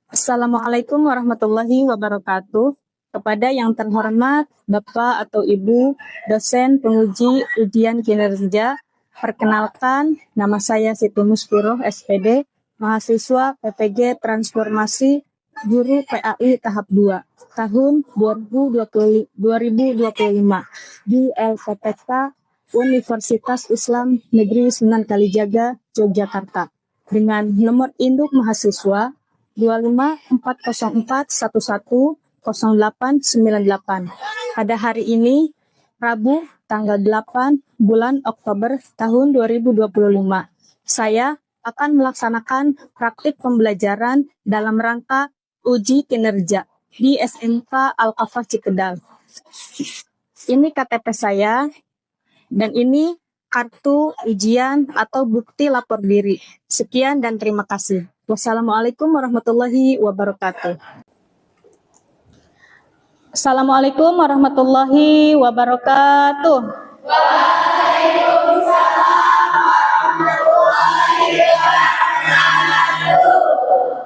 Assalamualaikum warahmatullahi wabarakatuh. Kepada yang terhormat Bapak atau Ibu dosen penguji ujian kinerja, perkenalkan nama saya Siti Musfiroh SPD, mahasiswa PPG Transformasi Guru PAI tahap 2 tahun 2025 di LPTK Universitas Islam Negeri Sunan Kalijaga, Yogyakarta dengan nomor induk mahasiswa 254041100898. Pada hari ini, Rabu, tanggal 8 bulan Oktober tahun 2025, saya akan melaksanakan praktik pembelajaran dalam rangka uji kinerja di SMK Al-Kafah Cikedal. Ini KTP saya, dan ini kartu ujian atau bukti lapor diri. Sekian dan terima kasih. Wassalamualaikum warahmatullahi wabarakatuh. Assalamualaikum warahmatullahi wabarakatuh.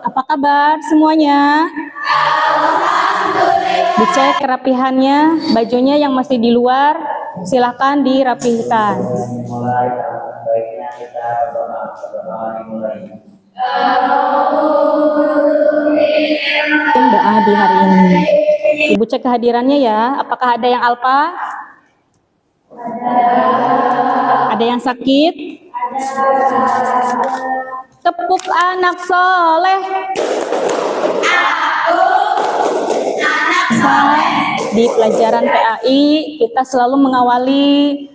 Apa kabar semuanya? Dicek kerapihannya, bajunya yang masih di luar, silahkan dirapihkan. Baiknya kita dimulai. Doa di hari ini. Ibu cek kehadirannya ya. Apakah ada yang alpa? Ada yang sakit? Tepuk anak soleh. Di pelajaran PAI kita selalu mengawali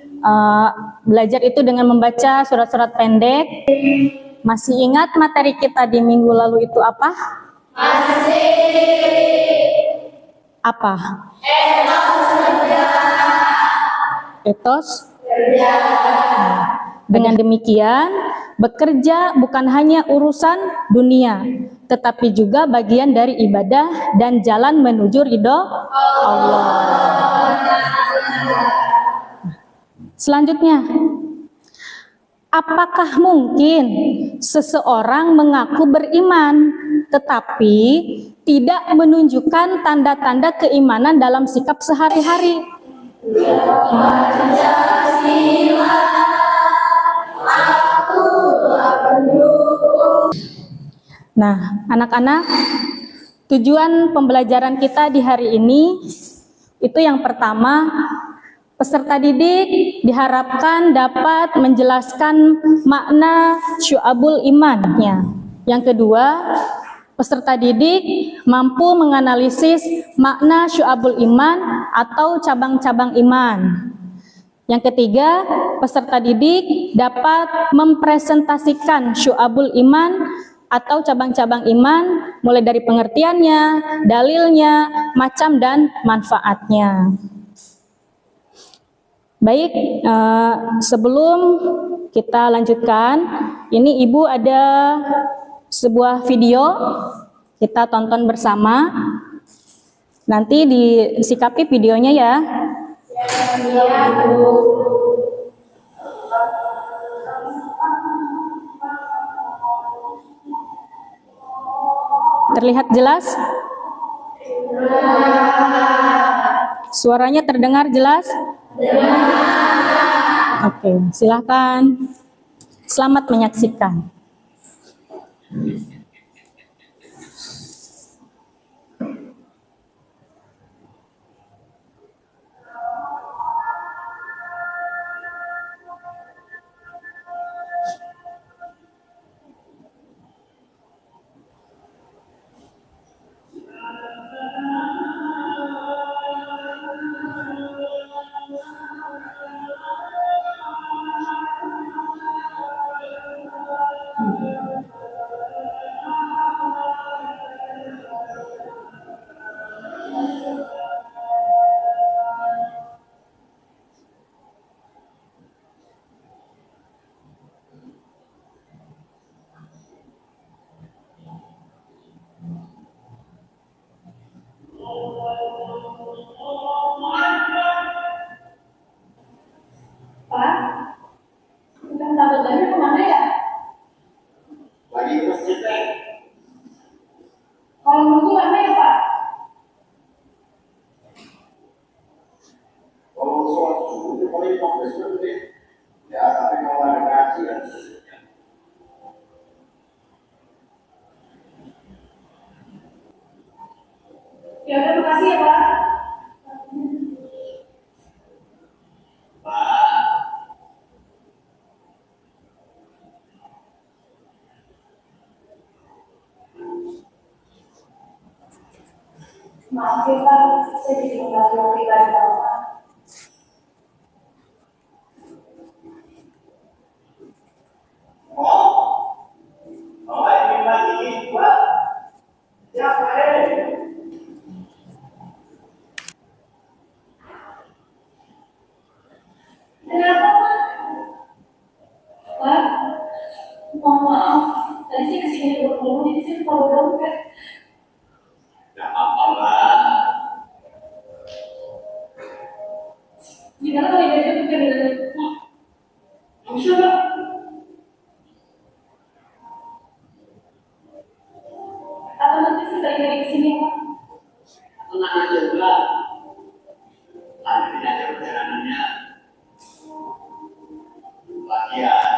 belajar itu dengan membaca surat-surat pendek. Masih ingat materi kita di minggu lalu itu apa? Masih. Apa? Etos Etos? Dengan demikian, bekerja bukan hanya urusan dunia, tetapi juga bagian dari ibadah dan jalan menuju ridho Allah. Selanjutnya, apakah mungkin seseorang mengaku beriman tetapi tidak menunjukkan tanda-tanda keimanan dalam sikap sehari-hari? Nah, anak-anak, tujuan pembelajaran kita di hari ini itu yang pertama, peserta didik diharapkan dapat menjelaskan makna syu'abul imannya. Yang kedua, peserta didik mampu menganalisis makna syu'abul iman atau cabang-cabang iman. Yang ketiga, peserta didik dapat mempresentasikan syu'abul iman atau cabang-cabang iman mulai dari pengertiannya, dalilnya, macam dan manfaatnya. Baik, sebelum kita lanjutkan, ini Ibu ada sebuah video, kita tonton bersama. Nanti disikapi videonya ya. Terlihat jelas? Suaranya terdengar jelas? Oke, silakan. Selamat menyaksikan. Ya udah, makasih ya Pak. Maaf ya Pak, saya jadi mengganggu pribadi Bapak. Kenapa Pak? Pak, mohon maaf. Tadi saya kesini buru-buru, jadi saya lupa bawa dompet. Gimana kalau ini bukan dengan siapa? Atau nanti sekali lagi kesini Pak? Tenang aja, Mbak. Hari ini ada perjalanannya. Lagian,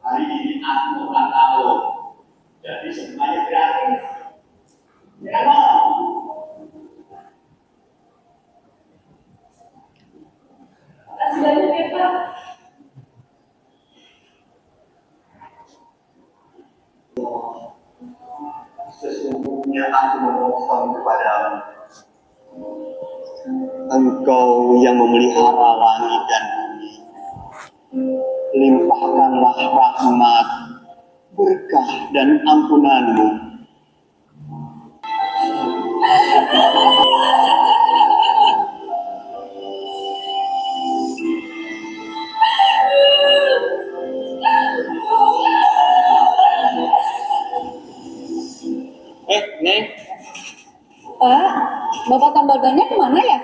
hari ini aku ulang tahun. Jadi semuanya gratis. Ya, Mbak. Makasih banyak ya Pak. Sesungguhnya aku memohon kepadamu, Engkau yang memelihara langit dan bumi, limpahkanlah rahmat, berkah dan ampunanmu. Neng. Pak, Bapak tambal bannya kemana ya?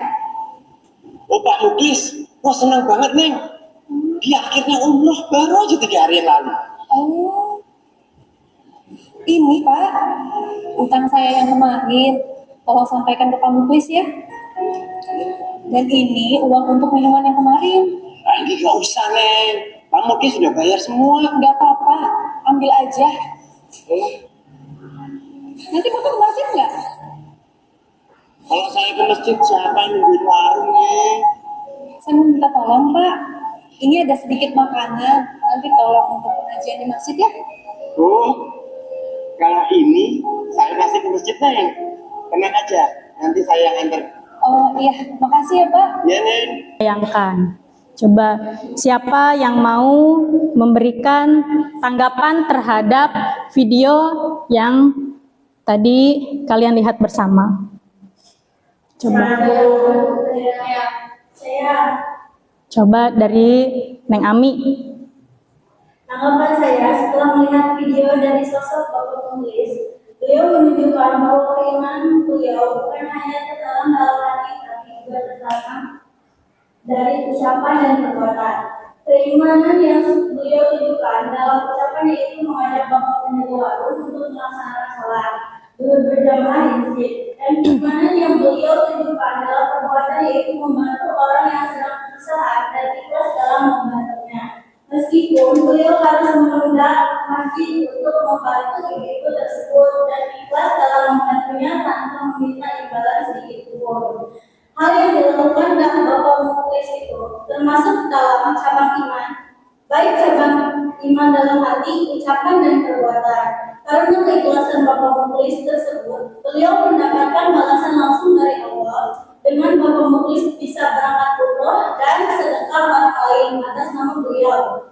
Oh Pak Muklis, wah senang banget Neng. Dia akhirnya umroh baru aja 3 hari yang lalu. Oh, ini Pak, utang saya yang kemarin. Tolong sampaikan ke Pak Muklis ya. Dan ini uang untuk minuman yang kemarin. Nah ini gak usah Neng, Pak Muklis sudah bayar semua. Nggak apa-apa, ambil aja. Nanti Bapak ke masjid nggak? Kalau saya ke masjid siapa yang nungguin warung Neng? Saya mau minta tolong Pak. Ini ada sedikit makanan. Nanti tolong untuk pengajian di masjid ya. Oh, kalau ini saya masih ke masjid Neng. Tenang aja, nanti saya yang antar. Oh iya, makasih ya Pak. Ya Neng. Bayangkan. Coba siapa yang mau memberikan tanggapan terhadap video yang tadi kalian lihat bersama? Coba. Saya, Coba dari Neng Ami. Tanggapan saya setelah melihat video dari sosok Bapak Penulis, beliau menunjukkan bahwa keimanan beliau bukan hanya terdalam dalam hati, tapi juga tertanam dari ucapan dan perbuatan. Keimanan yang beliau tunjukkan dalam ucapan yaitu mengajak Bapak Penulis untuk melaksanakan sholat, berjamaah di masjid, dan keimanan yang beliau tunjukkan dalam perbuatan yaitu membantu orang yang sedang kesusahan dan ikhlas dalam membantunya. Meskipun beliau harus menunda masjid untuk membantu ibu tersebut dan ikhlas dalam membantunya tanpa meminta imbalan sedikit pun. Hal yang dilakukan oleh Bapak Muklis itu termasuk dalam cabang iman, baik cabang iman dalam hati, ucapan dan perbuatan. Karena keikhlasan Bapak Muklis tersebut, beliau mendapatkan balasan langsung dari Allah. Dengan Bapak Muklis bisa berangkat umroh dan sedekah orang lain atas nama beliau.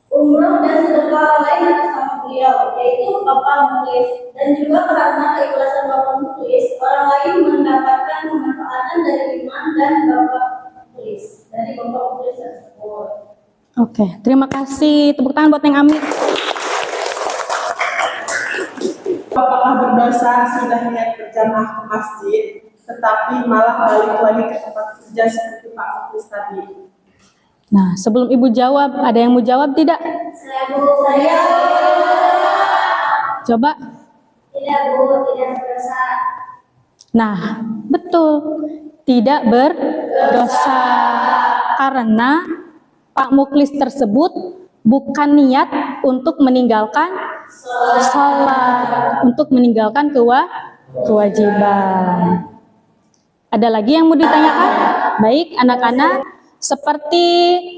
Umroh dan sedekah orang lain atas nama beliau, yaitu Bapak Muklis. Dan juga karena keikhlasan Bapak Muklis, orang lain mendapatkan kemanfaatan dari iman dan Bapak Muklis, dari Bapak Muklis tersebut. Oke, terima kasih. Tepuk tangan buat Neng Ami. Apakah berdosa sudah niat berjamaah ke masjid, tetapi malah balik lagi ke tempat kerja seperti Pak Muklis tadi? Nah, sebelum Ibu jawab, ada yang mau jawab tidak? Saya Coba. tidak berdosa. Nah, betul. Tidak berdosa. Karena Pak Muklis tersebut bukan niat untuk meninggalkan sholat, untuk meninggalkan kewajiban. Ada lagi yang mau ditanyakan? Baik, anak-anak, seperti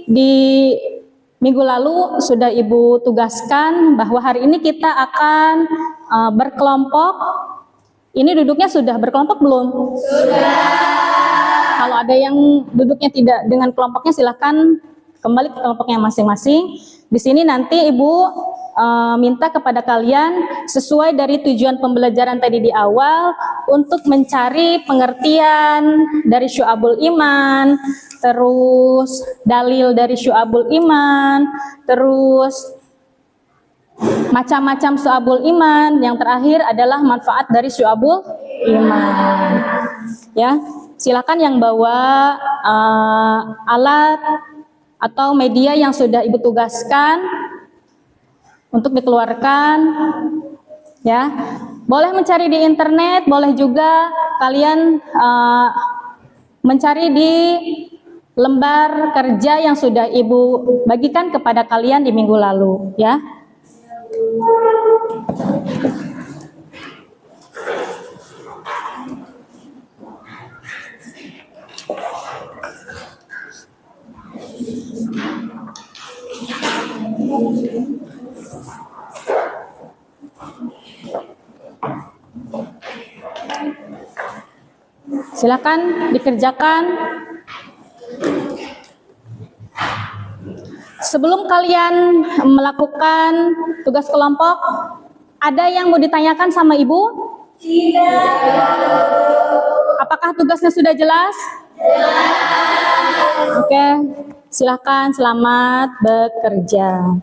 di minggu lalu sudah Ibu tugaskan bahwa hari ini kita akan berkelompok. Ini duduknya sudah berkelompok belum? Sudah. Kalau ada yang duduknya tidak dengan kelompoknya, silahkan kembali ke kelompoknya masing-masing. Di sini nanti Ibu minta kepada kalian sesuai dari tujuan pembelajaran tadi di awal untuk mencari pengertian dari syu'abul iman, terus dalil dari syu'abul iman, terus macam-macam syu'abul iman, yang terakhir adalah manfaat dari syu'abul iman. Ya, silakan yang bawa alat atau media yang sudah Ibu tugaskan untuk dikeluarkan. Ya, boleh mencari di internet, boleh juga kalian mencari di lembar kerja yang sudah Ibu bagikan kepada kalian di minggu lalu, ya. Silakan dikerjakan. Sebelum kalian melakukan tugas kelompok, ada yang mau ditanyakan sama Ibu? Tidak. Apakah tugasnya sudah jelas? Jelas. Oke, silakan, selamat bekerja.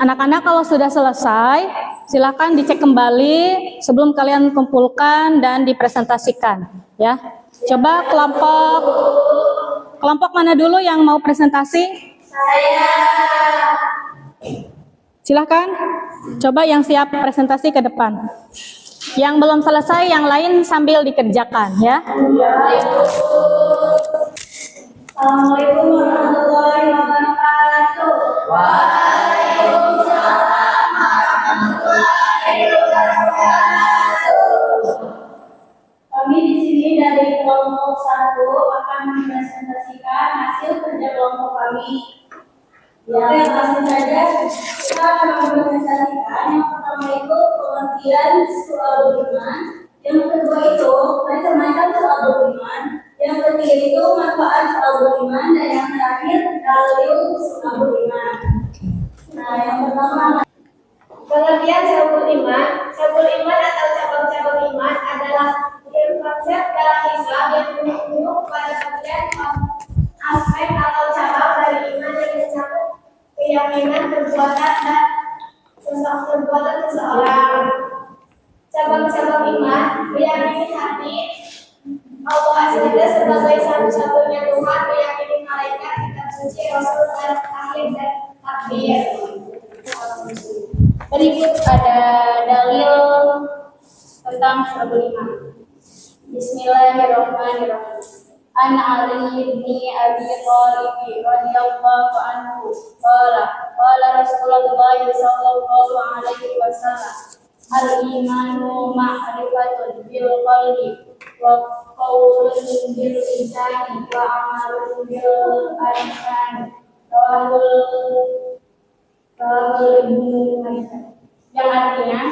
Anak-anak kalau sudah selesai, silakan dicek kembali sebelum kalian kumpulkan dan dipresentasikan, ya. Coba kelompok mana dulu yang mau presentasi? Saya. Silakan. Coba yang siap presentasi ke depan. Yang belum selesai, yang lain sambil dikerjakan, ya. Assalamualaikum warahmatullahi wabarakatuh. Waalaikumsalam warahmatullahi wabarakatuh. Kami di sini dari kelompok 1 akan mempresentasikan hasil kerja kelompok kami. Ya, langsung saja kita akan mempresentasikan. Yang pertama itu pengertian syu'abul iman. Yang kedua itu macam-macam syu'abul iman. Yang ketiga itu manfaat syu'abul iman, dan yang terakhir dalil syu'abul iman. Nah, yang pertama pengertian syu'abul iman. Syu'abul iman atau cabang-cabang iman adalah konsep dalam Islam yang menunjuk pada bagian aspek atau cabang dari iman yang mencakup keyakinan, perbuatan, dan perbuatan seseorang. Cabang-cabang iman meyakini hati Allah Azza sebagai satu-satunya Tuhan, meyakini malaikat, kitab suci, rasul, dan akhir dan takdir. Berikut ada dalil tentang Syu'abul Iman. Bismillahirrahmanirrahim. An Ali bin Abi Thalib radhiyallahu anhu qala Rasulullah sallallahu alaihi wasallam al-imanu ma'rifatun bil qalbi wa qawlun bil lisani wa amalun bil arkan. Yang artinya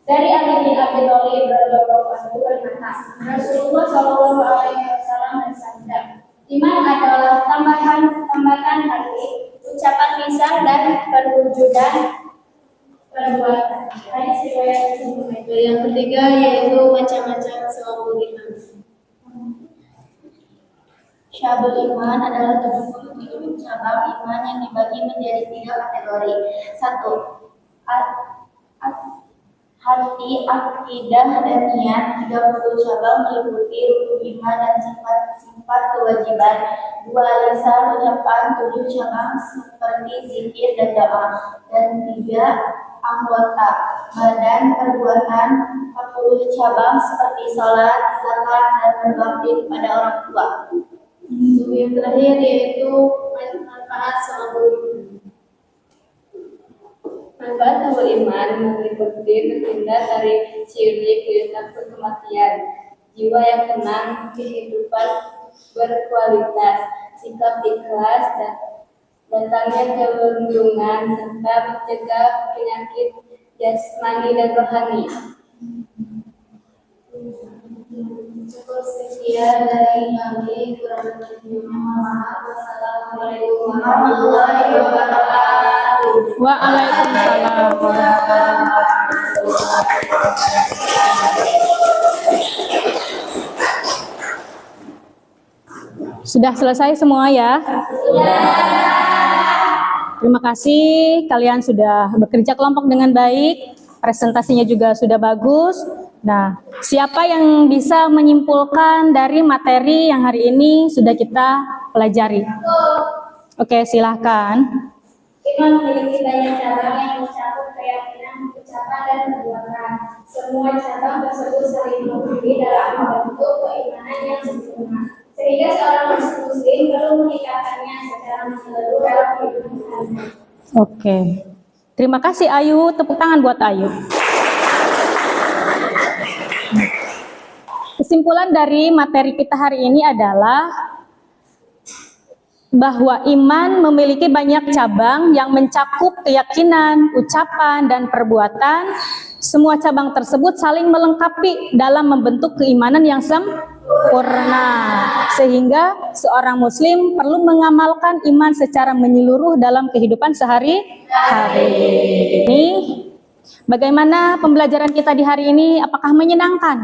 dari Ali bin Abi Thalib radhiyallahu anhu berkata, Rasulullah sallallahu alaihi wasallam bersabda, iman adalah tambatan hati, ucapan lisan dan perwujudan perbuatan. Hadis riwayat Muslim. Yang ketiga yaitu macam-macam syu'abul iman. Syu'abul iman adalah 77 cabang iman yang dibagi menjadi 3 kategori. 1. Hati, akidah, dan niat. 30 cabang meliputi rukun iman dan sifat-sifat kewajiban. 2. Lisan, ucapan. 7 cabang seperti zikir dan doa. Dan 3. Anggota badan, perbuatan. 40 cabang seperti salat, zakat, dan berbakti kepada orang tua. Yang terakhir yaitu manfaat syu'abul iman. Manfaat syu'abul iman meliputi terhindar dari syirik dan takut kematian, jiwa yang tenang, kehidupan berkualitas, sikap ikhlas, dan datangnya keberuntungan, serta mencegah penyakit jasmani dan rohani. Cukup sekian dari kami, kurang lebihnya mohon maaf. Wassalamualaikum warahmatullahi wabarakatuh. Waalaikumsalam warahmatullahi wabarakatuh. Sudah selesai semua ya? Terima kasih kalian sudah bekerja kelompok dengan baik, presentasinya juga sudah bagus. Nah, siapa yang bisa menyimpulkan dari materi yang hari ini sudah kita pelajari? Oke, silahkan. Iman memiliki banyak cabang yang mencakup keyakinan, ucapan, dan perbuatan. Semua cabang tersebut saling melengkapi dalam membentuk keimanan yang sempurna. Sehingga seorang muslim perlu meningkatkannya secara menyeluruh dalam kehidupan sehari-hari. Oke. Terima kasih Ayu, tepuk tangan buat Ayu. Kesimpulan dari materi kita hari ini adalah bahwa iman memiliki banyak cabang yang mencakup keyakinan, ucapan, dan perbuatan. Semua cabang tersebut saling melengkapi dalam membentuk keimanan yang sempurna. Sehingga seorang muslim perlu mengamalkan iman secara menyeluruh dalam kehidupan sehari-hari. Ini bagaimana pembelajaran kita di hari ini? Apakah menyenangkan?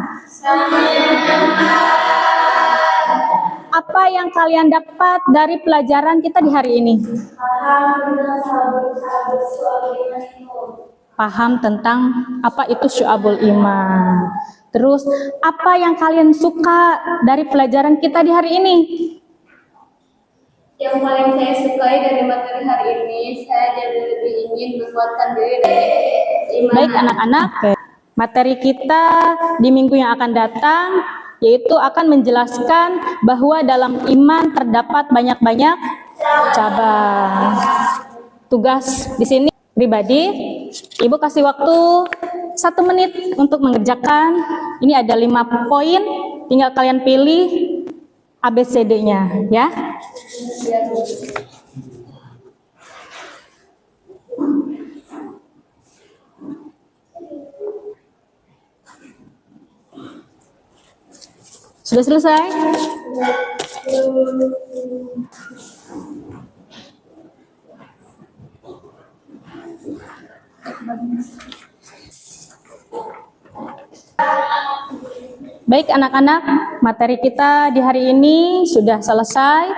Apa yang kalian dapat dari pelajaran kita di hari ini? Paham tentang apa itu syu'abul iman. Terus, apa yang kalian suka dari pelajaran kita di hari ini? Yang paling saya sukai dari materi hari ini, saya jadi lebih ingin menguatkan diri dari iman. Baik anak-anak, materi kita di minggu yang akan datang yaitu akan menjelaskan bahwa dalam iman terdapat banyak-banyak cabang. Tugas di sini pribadi, Ibu kasih waktu 1 menit untuk mengerjakan. Ini ada 5 poin, tinggal kalian pilih ABCD-nya ya. Sudah selesai? Baik anak-anak, materi kita di hari ini sudah selesai.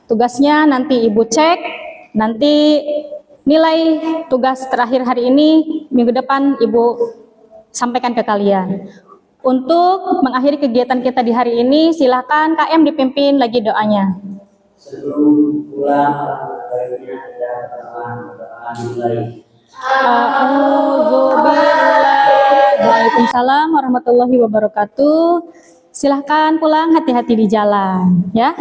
Tugasnya nanti Ibu cek, nanti nilai tugas terakhir hari ini, minggu depan Ibu sampaikan ke kalian. Untuk mengakhiri kegiatan kita di hari ini, silakan KM dipimpin lagi doanya. Sebelum pulang, baiknya kita berdoa mulai. A'udzu billahi Waalaikumsalam warahmatullahi wabarakatuh. Silahkan pulang, hati-hati di jalan, ya.